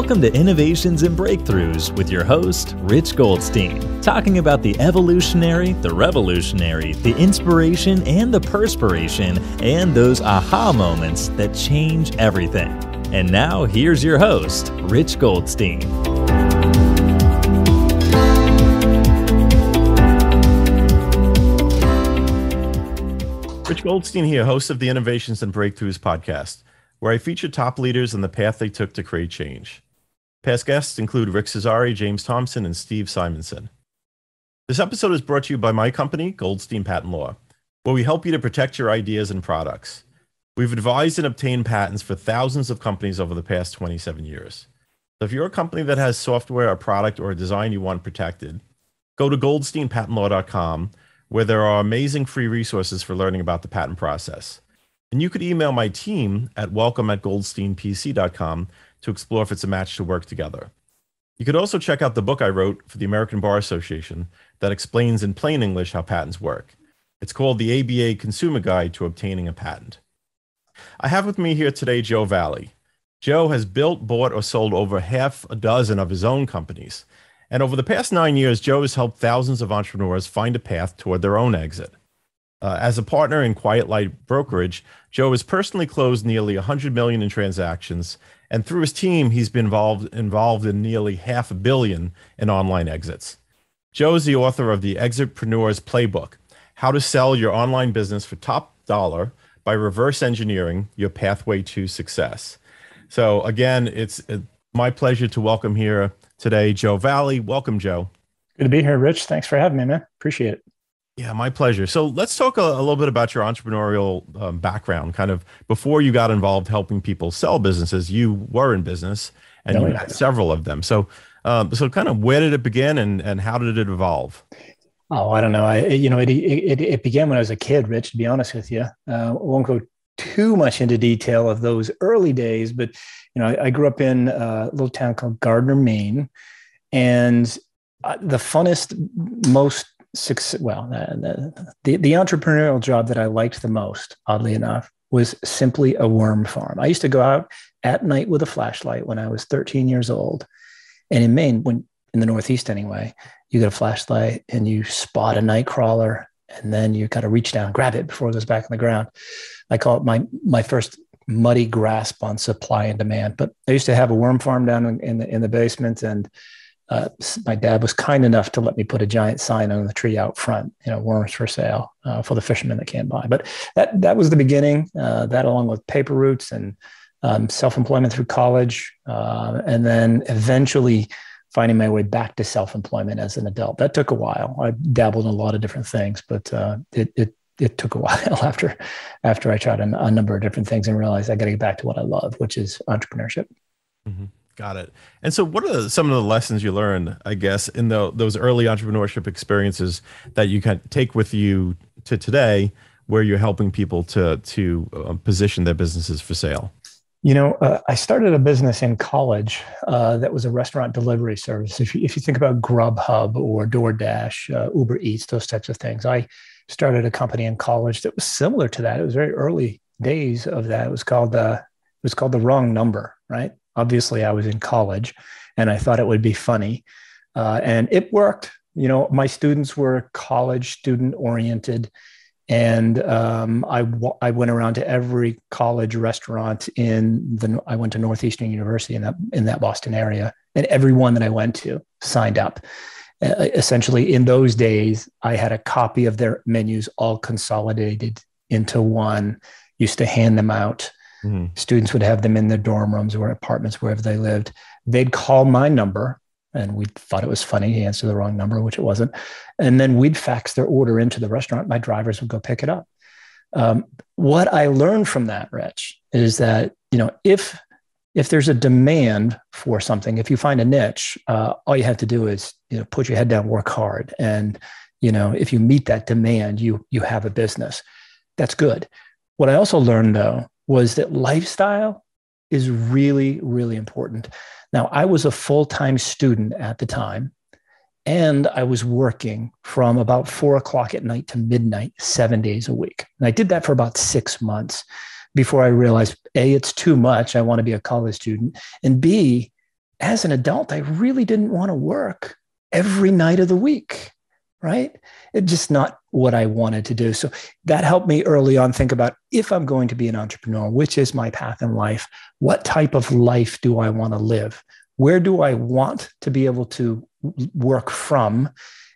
Welcome to Innovations and Breakthroughs with your host, Rich Goldstein, talking about the evolutionary, the revolutionary, the inspiration and the perspiration, and those aha moments that change everything. And now, here's your host, Rich Goldstein. Rich Goldstein here, host of the Innovations and Breakthroughs podcast, where I feature top leaders and the path they took to create change. Past guests include Rick Cesari, James Thompson, and Steve Simonson. This episode is brought to you by my company, Goldstein Patent Law, where we help you to protect your ideas and products. We've advised and obtained patents for thousands of companies over the past 27 years. So if you're a company that has software, a product, or a design you want protected, go to goldsteinpatentlaw.com, where there are amazing free resources for learning about the patent process. And you could email my team at welcome@goldsteinpc.com to explore if it's a match to work together. You could also check out the book I wrote for the American Bar Association that explains in plain English how patents work. It's called the ABA Consumer Guide to Obtaining a Patent. I have with me here today Joe Valley. Joe has built, bought, or sold over half a dozen of his own companies. And over the past 9 years, Joe has helped thousands of entrepreneurs find a path toward their own exit. As a partner in Quiet Light Brokerage, Joe has personally closed nearly $100 million in transactions, and through his team, he's been involved in nearly $500 million in online exits. Joe is the author of the EXITpreneur's Playbook, How to Sell Your Online Business for Top Dollar by Reverse Engineering Your Pathway to Success. So again, it's my pleasure to welcome here today Joe Valley. Welcome, Joe. Good to be here, Rich. Thanks for having me, man. Appreciate it. Yeah, my pleasure. So let's talk a little bit about your entrepreneurial background. Kind of before you got involved helping people sell businesses, you were in business and you had several of them. So kind of where did it begin and how did it evolve? Oh, I don't know. It began when I was a kid, Rich, to be honest with you. I won't go too much into detail of those early days, but I grew up in a little town called Gardner, Maine, and the funnest, most the entrepreneurial job that I liked the most, oddly enough, was simply a worm farm. I used to go out at night with a flashlight when I was 13 years old. And in Maine, in the Northeast anyway, you get a flashlight and you spot a night crawler, and then you kind of reach down, grab it before it goes back on the ground. I call it my first muddy grasp on supply and demand. But I used to have a worm farm down in the basement, and my dad was kind enough to let me put a giant sign on the tree out front, worms for sale for the fishermen that came by. But that was the beginning, that along with paper routes and self-employment through college, and then eventually finding my way back to self-employment as an adult. That took a while. I dabbled in a lot of different things, but it took a while after I tried a number of different things and realized I got to get back to what I love, which is entrepreneurship. Mm-hmm. Got it. And so what are some of the lessons you learned, I guess, in those early entrepreneurship experiences that you can take with you to today, where you're helping people to position their businesses for sale? I started a business in college that was a restaurant delivery service. If you think about Grubhub or DoorDash, Uber Eats, those types of things, I started a company in college that was similar to that. It was very early days of that. It was called The Wrong Number, right? Obviously, I was in college and I thought it would be funny. And it worked. My students were college student oriented. And I went around to every college restaurant I went to Northeastern University in that Boston area. And everyone that I went to signed up. Essentially, in those days, I had a copy of their menus all consolidated into one, used to hand them out. Mm-hmm. Students would have them in their dorm rooms or apartments, wherever they lived. They'd call my number, and we thought it was funny. He answered the wrong number, which it wasn't. And then we'd fax their order into the restaurant. My drivers would go pick it up. What I learned from that, Rich, is that if there's a demand for something, if you find a niche, all you have to do is put your head down, work hard, and if you meet that demand, you have a business. That's good. What I also learned, though, was that lifestyle is really, really important. Now, I was a full-time student at the time, and I was working from about 4 o'clock at night to midnight, 7 days a week. And I did that for about 6 months before I realized, A, it's too much. I want to be a college student. And B, as an adult, I really didn't want to work every night of the week, right? It's just not what I wanted to do. So that helped me early on think about, if I'm going to be an entrepreneur, which is my path in life, what type of life do I want to live? Where do I want to be able to work from?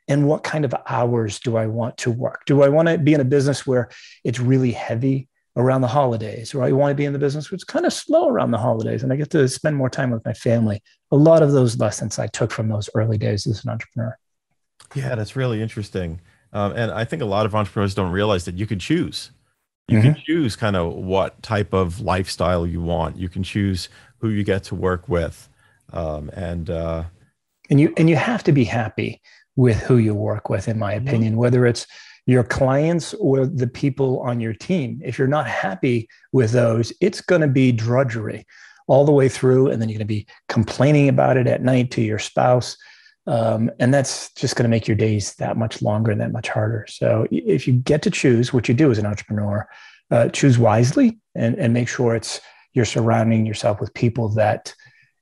And what kind of hours do I want to work? Do I want to be in a business where it's really heavy around the holidays, or I want to be in the business where it's kind of slow around the holidays and I get to spend more time with my family? A lot of those lessons I took from those early days as an entrepreneur. Yeah, that's really interesting. And I think a lot of entrepreneurs don't realize that you can choose. You can choose kind of what type of lifestyle you want. You can choose who you get to work with. And you have to be happy with who you work with, in my opinion, whether it's your clients or the people on your team. If you're not happy with those, it's going to be drudgery all the way through. And then you're going to be complaining about it at night to your spouse. And that's just going to make your days that much longer and that much harder. So if you get to choose what you do as an entrepreneur, choose wisely and make sure you're surrounding yourself with people that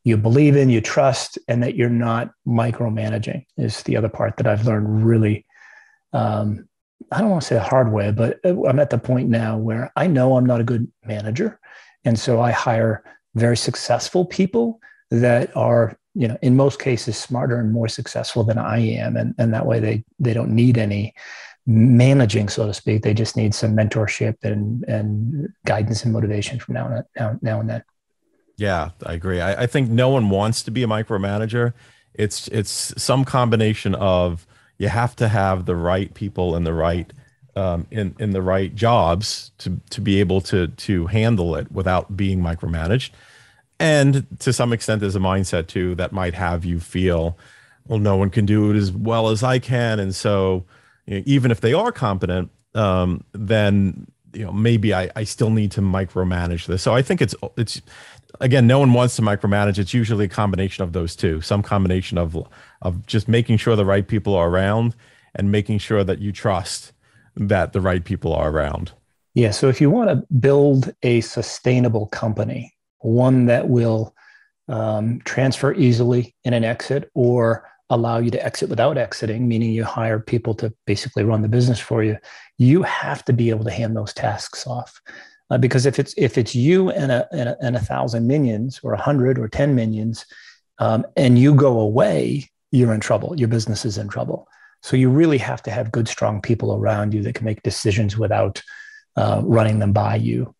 you believe in, you trust, and that you're not micromanaging is the other part that I've learned really, I don't want to say the hard way, but I'm at the point now where I know I'm not a good manager. And so I hire very successful people that are, in most cases, smarter and more successful than I am. And that way they don't need any managing, so to speak. They just need some mentorship and guidance and motivation from now and then. yeah, I agree. I think no one wants to be a micromanager. It's some combination of, you have to have the right people and the right in the right jobs to be able to handle it without being micromanaged. And to some extent, there's a mindset too that might have you feel, well, no one can do it as well as I can. And so, even if they are competent, then maybe I still need to micromanage this. So I think it's again, no one wants to micromanage. It's usually a combination of those two, some combination of just making sure the right people are around and making sure that you trust that the right people are around. Yeah. So if you want to build a sustainable company, one that will transfer easily in an exit or allow you to exit without exiting, meaning you hire people to basically run the business for you, you have to be able to hand those tasks off. Because if it's you and a 1,000 minions or 100 or 10 minions, and you go away, you're in trouble. Your business is in trouble. So you really have to have good, strong people around you that can make decisions without running them by you,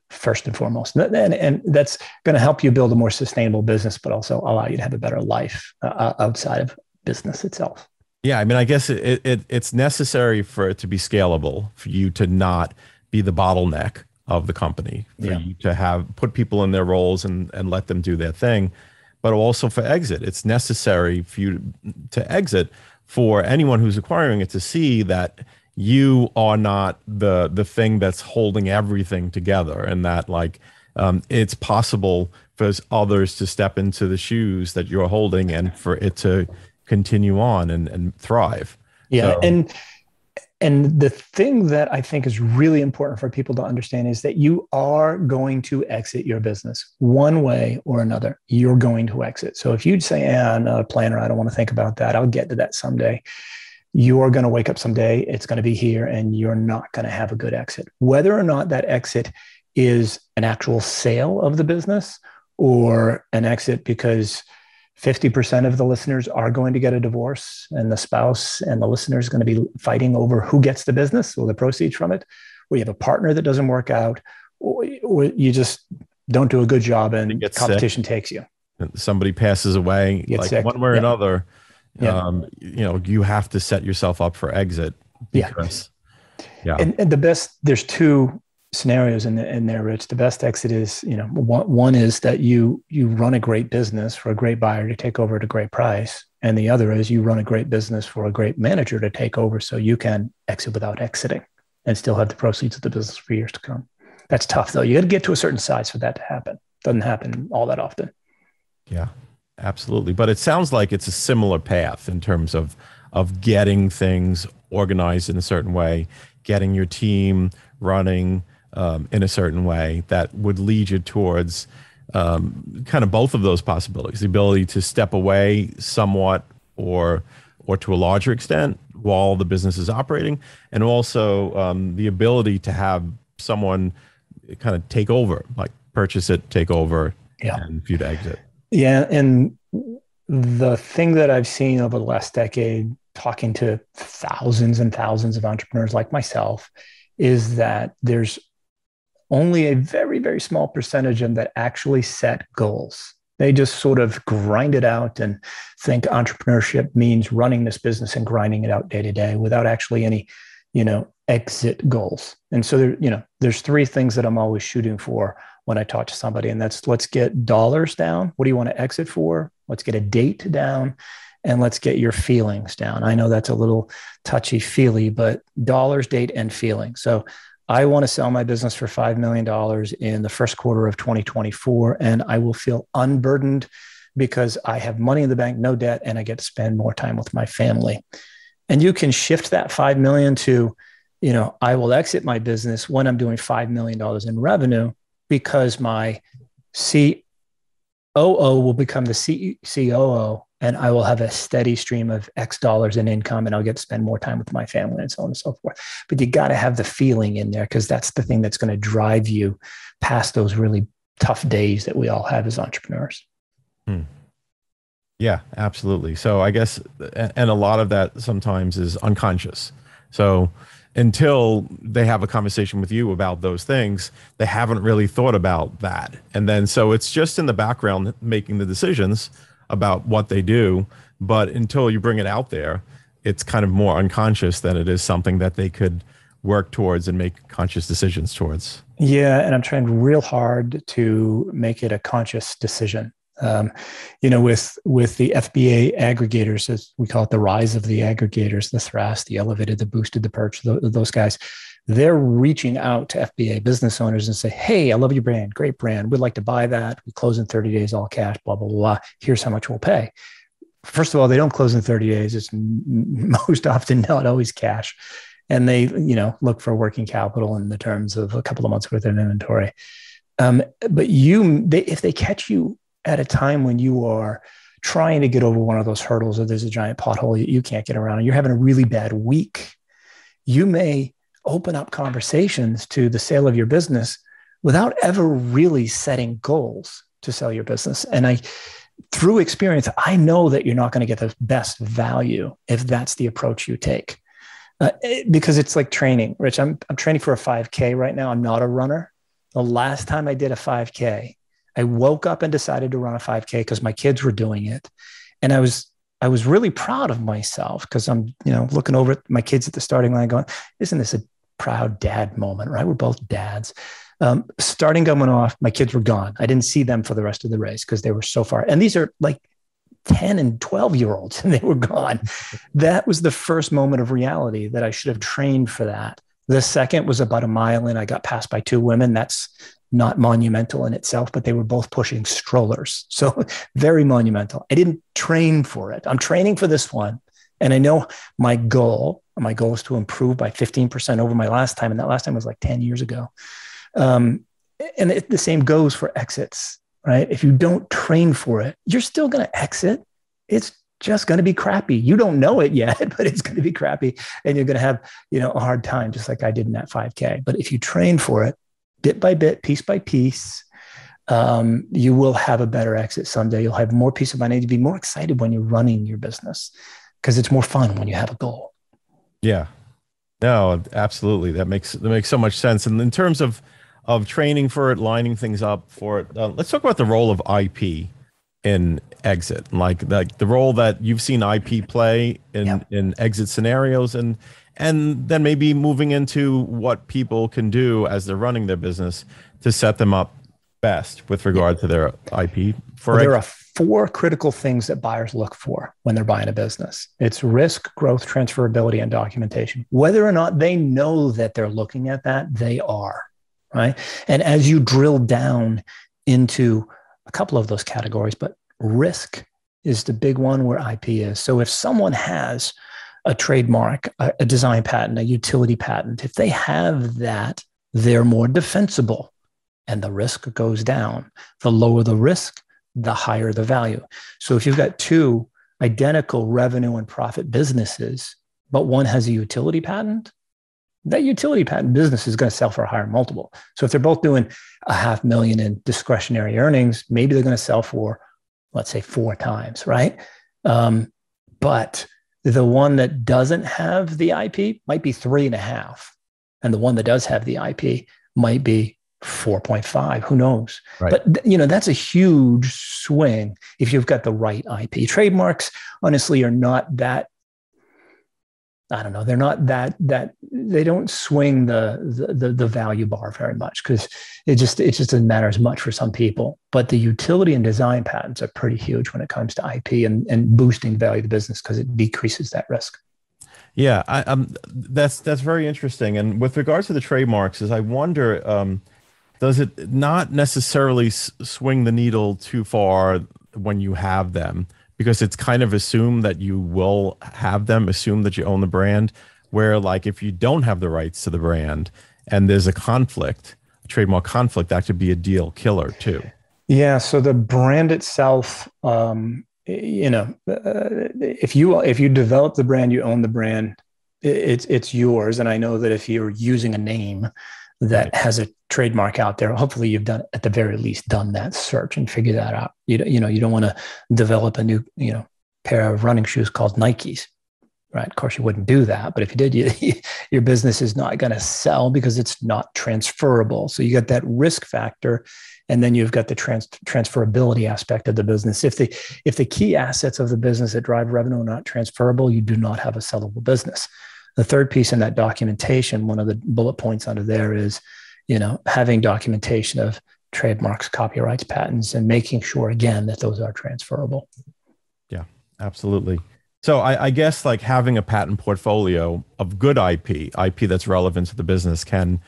first and foremost. And that's going to help you build a more sustainable business, but also allow you to have a better life outside of business itself. Yeah, I mean, I guess it's necessary for it to be scalable, for you to not be the bottleneck of the company, for you to put people in their roles and let them do their thing. But also for exit, it's necessary for you to exit, for anyone who's acquiring it to see that you are not the thing that's holding everything together, and that it's possible for others to step into the shoes that you're holding and for it to continue on and thrive. Yeah. So, and the thing that I think is really important for people to understand is that you are going to exit your business one way or another. You're going to exit. So if you'd say, I'm not a planner, I don't want to think about that, I'll get to that someday, you're going to wake up someday, it's going to be here, and you're not going to have a good exit. Whether or not that exit is an actual sale of the business or an exit because 50% of the listeners are going to get a divorce and the spouse and the listener is going to be fighting over who gets the business or the proceeds from it, or you have a partner that doesn't work out, or you just don't do a good job and competition takes you. Somebody passes away, one way or another, you have to set yourself up for exit. Because, And there's two scenarios in there, Rich. The best exit is, one is that you run a great business for a great buyer to take over at a great price. And the other is you run a great business for a great manager to take over so you can exit without exiting and still have the proceeds of the business for years to come. That's tough though. You got to get to a certain size for that to happen. Doesn't happen all that often. Yeah, absolutely. But it sounds like it's a similar path in terms of getting things organized in a certain way, getting your team running in a certain way that would lead you towards kind of both of those possibilities, the ability to step away somewhat or to a larger extent while the business is operating, and also the ability to have someone kind of take over, like purchase it, take over, and for you to exit. Yeah. And the thing that I've seen over the last decade, talking to thousands and thousands of entrepreneurs like myself, is that there's only a very, very small percentage of them that actually set goals. They just sort of grind it out and think entrepreneurship means running this business and grinding it out day to day without actually any, exit goals. And so there's three things that I'm always shooting for when I talk to somebody, and that's, let's get dollars down. What do you want to exit for? Let's get a date down, and let's get your feelings down. I know that's a little touchy-feely, but dollars, date, and feeling. So I want to sell my business for $5 million in the first quarter of 2024, and I will feel unburdened because I have money in the bank, no debt, and I get to spend more time with my family. And you can shift that $5 million to, I will exit my business when I'm doing $5 million in revenue, because my COO will become the COO, and I will have a steady stream of X dollars in income, and I'll get to spend more time with my family, and so on and so forth. But you got to have the feeling in there, because that's the thing that's going to drive you past those really tough days that we all have as entrepreneurs. Yeah, absolutely. So I guess, and a lot of that sometimes is unconscious. So until they have a conversation with you about those things, they haven't really thought about that. And then, so it's just in the background making the decisions about what they do. But until you bring it out there, it's kind of more unconscious than it is something that they could work towards and make conscious decisions towards. Yeah. And I'm trying real hard to make it a conscious decision. With the FBA aggregators, as we call it, the rise of the aggregators, the thrust, the elevated, the boosted, the perch, those guys, they're reaching out to FBA business owners and say, hey, I love your brand. Great brand. We'd like to buy that. We close in 30 days, all cash, blah, blah, blah. Here's how much we'll pay. First of all, they don't close in 30 days. It's most often not always cash. And they, look for working capital in the terms of a couple of months worth of inventory. But if they catch you at a time when you are trying to get over one of those hurdles, or there's a giant pothole you can't get around, and you're having a really bad week, you may open up conversations to the sale of your business without ever really setting goals to sell your business. And through experience, I know that you're not going to get the best value if that's the approach you take. Because it's like training, Rich. I'm training for a 5K right now. I'm not a runner. The last time I did a 5K, I woke up and decided to run a 5K because my kids were doing it. And I was really proud of myself, because I'm, looking over at my kids at the starting line going, isn't this a proud dad moment, right? We're both dads. Starting going off, my kids were gone. I didn't see them for the rest of the race because they were so far. And these are like 10 and 12-year-olds, and they were gone. That was the first moment of reality that I should have trained for that. The second was about a mile in. I got passed by two women. That's not monumental in itself, but they were both pushing strollers. So very monumental. I didn't train for it. I'm training for this one. And I know my goal is to improve by 15% over my last time. And that last time was like 10 years ago. And the same goes for exits, right? If you don't train for it, you're still going to exit. It's just going to be crappy. You don't know it yet, but it's going to be crappy. And you're going to have, a hard time, just like I did in that 5K. But if you train for it, bit by bit, piece by piece, you will have a better exit someday. You'll have more peace of mind. You'll be more excited when you're running your business, because it's more fun when you have a goal. Yeah, no, absolutely. That makes so much sense. And in terms of training for it, lining things up for it, let's talk about the role of IP in exit, like the role that you've seen IP play in exit scenarios, and then maybe moving into what people can do as they're running their business to set them up best with regard to their IP. There are 4 critical things that buyers look for when they're buying a business. It's risk, growth, transferability, and documentation. Whether or not they know that they're looking at that, they are, right? And as you drill down into a couple of those categories, but risk is the big one where IP is. So if someone has a trademark, a design patent, a utility patent, if they have that, they're more defensible and the risk goes down. The lower the risk, the higher the value. So if you've got two identical revenue and profit businesses, but one has a utility patent, that utility patent business is going to sell for a higher multiple. So if they're both doing $500,000 in discretionary earnings, maybe they're going to sell for, let's say, 4 times, right? But the one that doesn't have the IP might be 3.5, and the one that does have the IP might be 4.5. Who knows? Right. But that's a huge swing if you've got the right IP. Trademarks, honestly, are not that. I don't know. They're not that they don't swing the value bar very much, because it just doesn't matter as much for some people. But the utility and design patents are pretty huge when it comes to IP and boosting value of the business, because it decreases that risk. Yeah, that's very interesting. And with regards to the trademarks, I wonder, does it not necessarily swing the needle too far when you have them? Because it's kind of assumed that you will have them, assume that you own the brand, where like if you don't have the rights to the brand and there's a conflict, a trademark conflict, that could be a deal killer too. Yeah. So the brand itself, if you develop the brand, you own the brand, it's yours. And I know that if you're using a name that has a trademark out there, hopefully you've done, at the very least, done that search and figure that out. You don't want to develop a new, pair of running shoes called Nikes, right? Of course you wouldn't do that, but if you did, your business is not going to sell because it's not transferable. So you got that risk factor, and then you've got the transferability aspect of the business. If the key assets of the business that drive revenue are not transferable, you do not have a sellable business. The third piece in that documentation, one of the bullet points under there is, having documentation of trademarks, copyrights, patents, and making sure, again, that those are transferable. Yeah, absolutely. So I guess like having a patent portfolio of good IP that's relevant to the business can,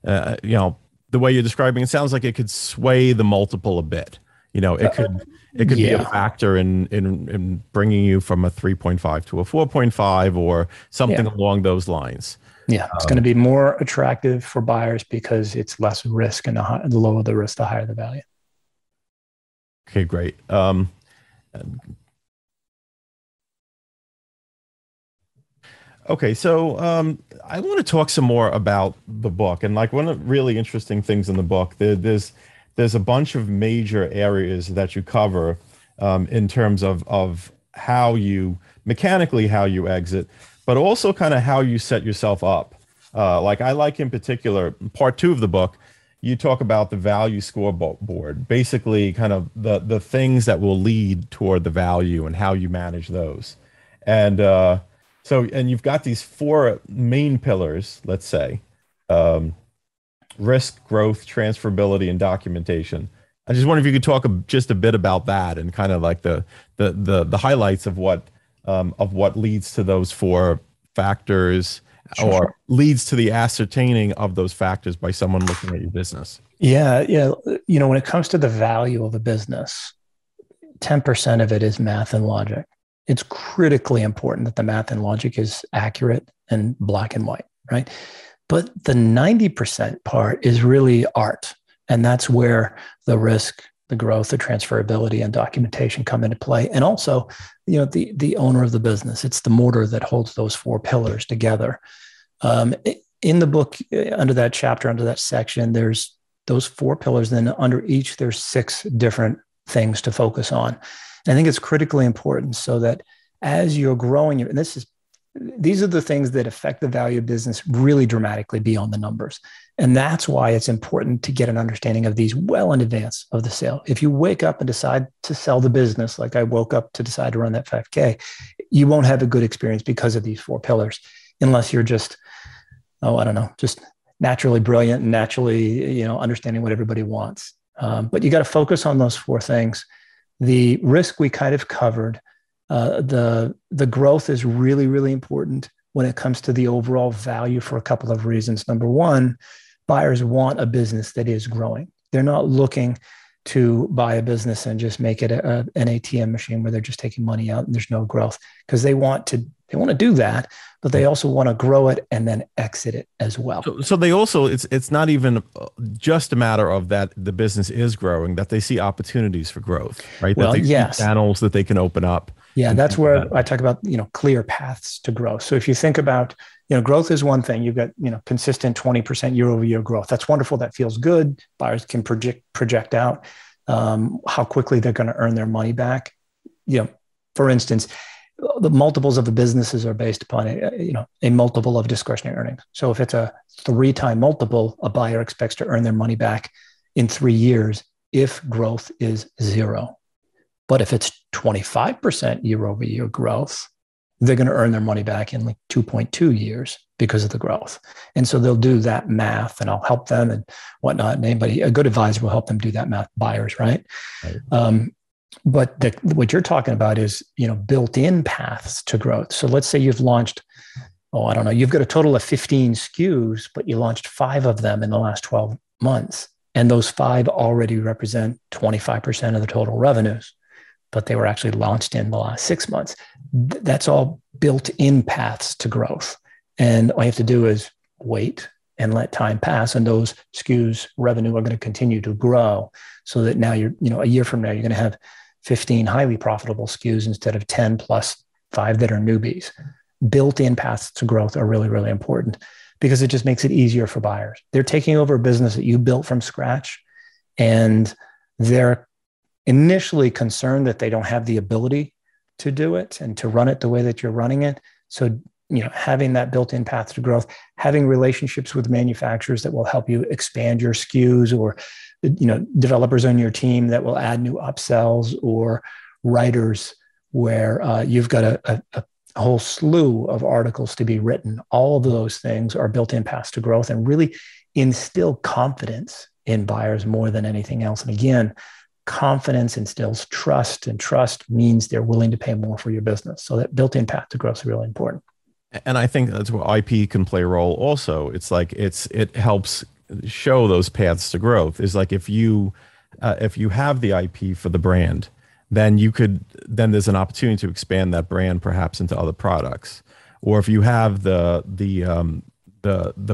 the way you're describing it sounds like it could sway the multiple a bit. It could be a factor in bringing you from a 3.5 to a 4.5 or something along those lines. Yeah, it's going to be more attractive for buyers because it's less risk, and the lower the risk, the higher the value. Okay, great. Okay, so I want to talk some more about the book, and like one of the really interesting things in the book, there's a bunch of major areas that you cover in terms of how you mechanically how you exit, but also kind of how you set yourself up. Like I like in particular, part 2 of the book, you talk about the value scoreboard, basically kind of the things that will lead toward the value and how you manage those. And and you've got these 4 main pillars, let's say, risk, growth, transferability, and documentation. I just wonder if you could talk just a bit about that and kind of like the highlights of what leads to those 4 factors, or leads to the ascertaining of those factors by someone looking at your business. Yeah. When it comes to the value of a business, 10% of it is math and logic. It's critically important that the math and logic is accurate and black and white, right? But the 90% part is really art. And that's where the risk, the growth, the transferability, and documentation come into play. And also, the owner of the business, it's the mortar that holds those 4 pillars together. In the book, under that chapter, under that section, there's those 4 pillars. Then under each, there's 6 different things to focus on. And I think it's critically important so that as you're growing, and these are the things that affect the value of business really dramatically beyond the numbers. And that's why it's important to get an understanding of these well in advance of the sale. If you wake up and decide to sell the business, like I woke up to decide to run that 5K, you won't have a good experience because of these 4 pillars, unless you're just, just naturally brilliant and naturally, understanding what everybody wants. But you got to focus on those 4 things. The risk we kind of covered. The growth is really, really important when it comes to the overall value for a couple of reasons. Number one, buyers want a business that is growing. They're not looking to buy a business and just make it an ATM machine where they're just taking money out and there's no growth, because they want to do that, but they also want to grow it and then exit it as well. So they also, it's not even just a matter of that the business is growing, that they see opportunities for growth, right? Well, that they yes. see channels that they can open up. Yeah, that's where I talk about, clear paths to growth. So if you think about, growth is one thing. You've got, consistent 20% year over year growth. That's wonderful. That feels good. Buyers can project out how quickly they're going to earn their money back. For instance, the multiples of the businesses are based upon a multiple of discretionary earnings. So if it's a 3-time multiple, a buyer expects to earn their money back in 3 years if growth is 0. But if it's 25% year over year growth, they're going to earn their money back in like 2.2 years because of the growth. And so they'll do that math, and I'll help them and whatnot. And a good advisor will help them do that math, buyers, right? But what you're talking about is, built-in paths to growth. So let's say you've launched, you've got a total of 15 SKUs, but you launched 5 of them in the last 12 months. And those 5 already represent 25% of the total revenues, but they were actually launched in the last 6 months. That's all built-in paths to growth. And all you have to do is wait and let time pass. And those SKUs revenue are going to continue to grow, so that now a year from now, you're going to have 15 highly profitable SKUs instead of 10 plus 5 that are newbies. Built-in paths to growth are really, really important, because it just makes it easier for buyers. They're taking over a business that you built from scratch, and they're initially concerned that they don't have the ability to do it and to run it the way that you're running it. So, having that built-in path to growth, having relationships with manufacturers that will help you expand your SKUs, or, developers on your team that will add new upsells, or writers where you've got a whole slew of articles to be written. All of those things are built-in paths to growth and really instill confidence in buyers more than anything else. And again, confidence instills trust, and trust means they're willing to pay more for your business. So that built-in path to growth is really important. And I think that's where IP can play a role also. It's like it helps show those paths to growth. Is like if you have the IP for the brand, then there's an opportunity to expand that brand perhaps into other products. Or if you have the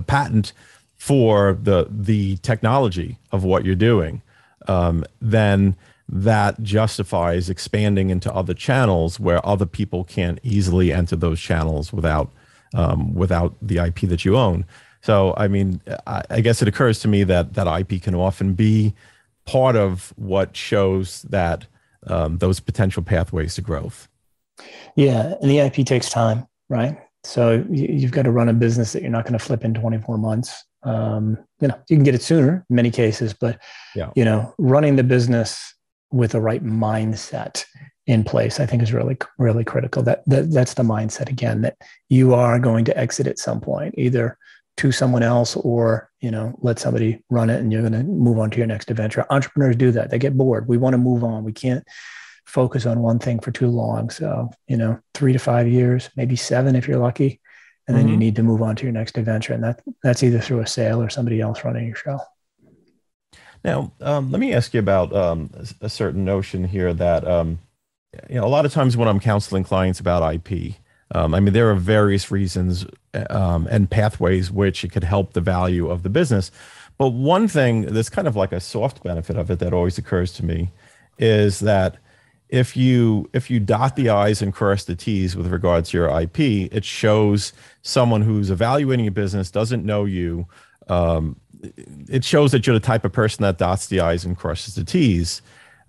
patent for the technology of what you're doing, then that justifies expanding into other channels where other people can't easily enter those channels without the IP that you own. So, I mean, I guess it occurs to me that IP can often be part of what shows that those potential pathways to growth. Yeah, and the IP takes time, right? So you've got to run a business that you're not going to flip in 24 months. You can get it sooner in many cases, but running the business with the right mindset in place, I think, is really, really critical. That's the mindset, again, that you are going to exit at some point, either to someone else or, let somebody run it and you're going to move on to your next adventure. Entrepreneurs do that. They get bored. We want to move on. We can't focus on one thing for too long. So, 3 to 5 years, maybe 7 if you're lucky. And then you need to move on to your next adventure. And that's either through a sale or somebody else running your show. Now, let me ask you about a certain notion here that, a lot of times when I'm counseling clients about IP, there are various reasons and pathways which it could help the value of the business. But one thing that's kind of like a soft benefit of it that always occurs to me is that if you dot the I's and cross the T's with regards to your IP, it shows someone who's evaluating your business doesn't know you. It shows that you're the type of person that dots the I's and crosses the T's,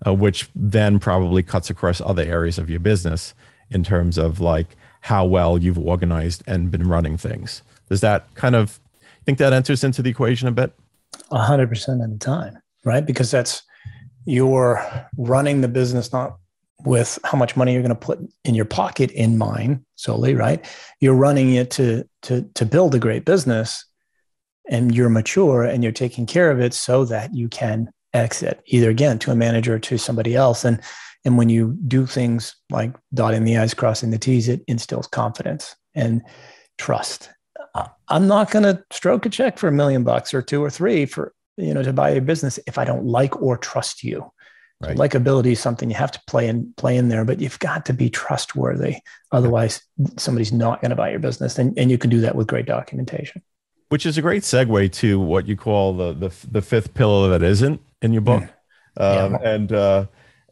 which then probably cuts across other areas of your business in terms of like how well you've organized and been running things. Does that kind of think that enters into the equation a bit? 100% of the time, right? Because you're running the business not with how much money you're going to put in your pocket in mind solely, right? You're running it to build a great business, and you're mature and you're taking care of it so that you can exit either, again, to a manager or to somebody else. And when you do things like dotting the I's, crossing the T's, it instills confidence and trust. I'm not going to stroke a check for $1 million or 2 or 3 for to buy your business if I don't like or trust you. Right. So likability is something you have to play in there, but you've got to be trustworthy. Otherwise, somebody's not going to buy your business. And you can do that with great documentation. Which is a great segue to what you call the fifth pillar that isn't in your book. And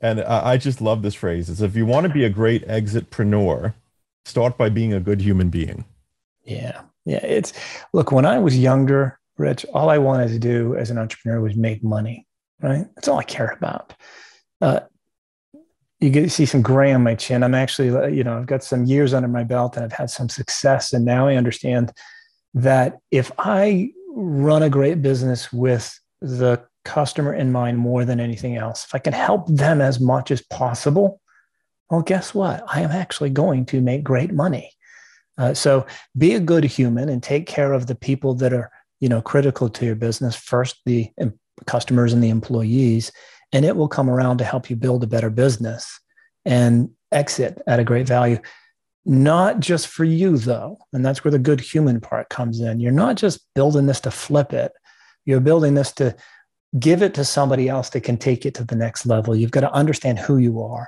I just love this phrase. It's, if you want to be a great exitpreneur, start by being a good human being. Yeah. Look, when I was younger, Rich, all I wanted to do as an entrepreneur was make money, right? That's all I cared about. You get to see some gray on my chin. I'm actually, I've got some years under my belt and I've had some success. And now I understand that if I run a great business with the customer in mind more than anything else, if I can help them as much as possible, well, guess what? I am actually going to make great money. So be a good human and take care of the people that are, critical to your business. First, the customers and the employees, and it will come around to help you build a better business and exit at a great value. Not just for you, though. And that's where the good human part comes in. You're not just building this to flip it. You're building this to give it to somebody else that can take it to the next level. You've got to understand who you are.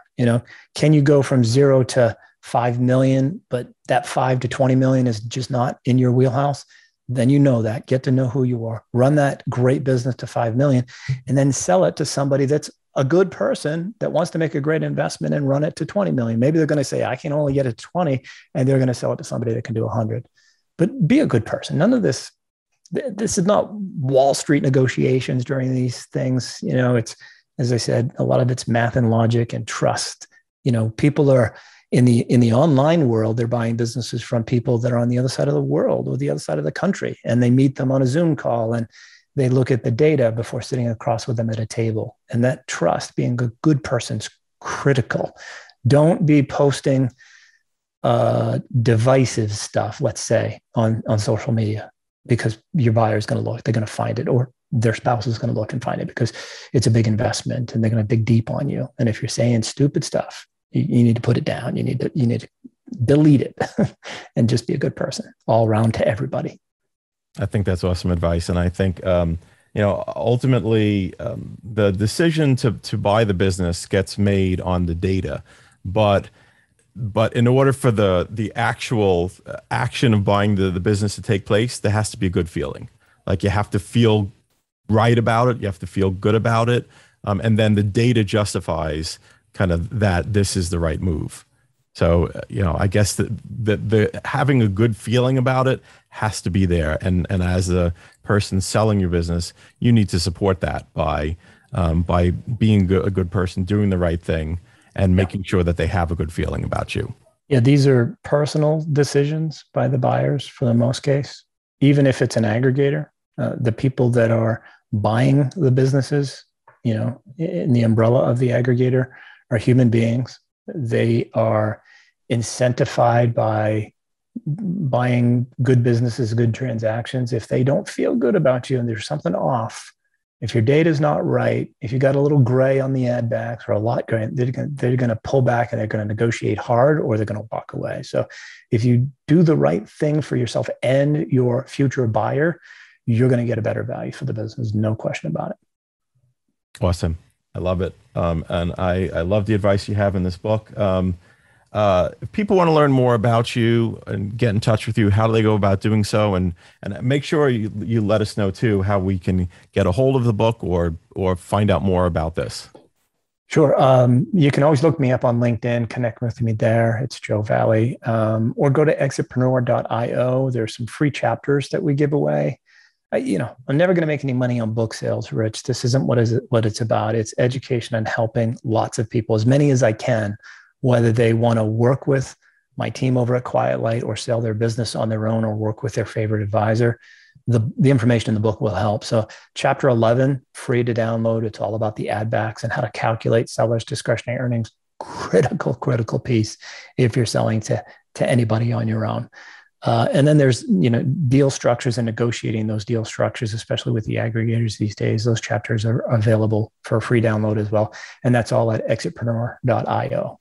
Can you go from 0 to 5 million, but that 5 to 20 million is just not in your wheelhouse? Then that. Get to know who you are. Run that great business to 5 million, and then sell it to somebody that's a good person that wants to make a great investment and run it to 20 million. Maybe they're going to say, I can only get it to 20, and they're going to sell it to somebody that can do 100. But be a good person. None of this is not Wall Street negotiations during these things. It's, as I said, a lot of it's math and logic and trust. People are in the online world, they're buying businesses from people that are on the other side of the world or the other side of the country, and they meet them on a Zoom call and they look at the data before sitting across with them at a table. And that trust, being a good person, is critical. Don't be posting divisive stuff, let's say, on social media, because your buyer is going to look, they're going to find it, or their spouse is going to look and find it, because it's a big investment and they're going to dig deep on you. And if you're saying stupid stuff, you need to put it down. You need to delete it and just be a good person all around to everybody. I think that's awesome advice. And I think, ultimately the decision to buy the business gets made on the data, but in order for the actual action of buying the business to take place, there has to be a good feeling. Like, you have to feel right about it. You have to feel good about it. And then the data justifies kind of that this is the right move. So, I guess the having a good feeling about it has to be there. And as a person selling your business, you need to support that by being a good person, doing the right thing, and making sure that they have a good feeling about you. Yeah, these are personal decisions by the buyers for the most case. Even if it's an aggregator, the people that are buying the businesses, in the umbrella of the aggregator, are human beings. They are incentivized by buying good businesses, good transactions. If they don't feel good about you and there's something off, if your data is not right, if you got a little gray on the ad backs or a lot gray, they're going to pull back and they're going to negotiate hard, or they're going to walk away. So if you do the right thing for yourself and your future buyer, you're going to get a better value for the business. No question about it. Awesome. I love it. And I love the advice you have in this book. If people want to learn more about you and get in touch with you, how do they go about doing so? And make sure you let us know too, how we can get a hold of the book or find out more about this. Sure. You can always look me up on LinkedIn, connect with me there. It's Joe Valley, or go to EXITpreneur.io. There's some free chapters that we give away. I'm never going to make any money on book sales, Rich. This isn't what it's about. It's education and helping lots of people, as many as I can, whether they want to work with my team over at Quiet Light or sell their business on their own or work with their favorite advisor. The information in the book will help. So chapter 11, free to download. It's all about the ad backs and how to calculate sellers' discretionary earnings. Critical piece if you're selling to anybody on your own. And then there's, deal structures and negotiating those deal structures, especially with the aggregators these days. Those chapters are available for free download as well. And that's all at EXITpreneur.io.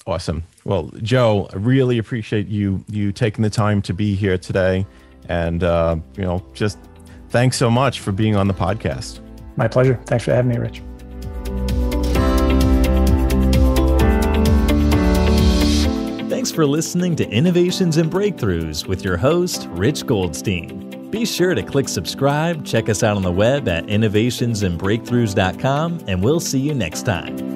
Awesome. Well, Joe, I really appreciate you taking the time to be here today and, just Thanks so much for being on the podcast. My pleasure. Thanks for having me, Rich. Thanks for listening to Innovations and Breakthroughs with your host, Rich Goldstein. Be sure to click subscribe, check us out on the web at innovationsandbreakthroughs.com, and we'll see you next time.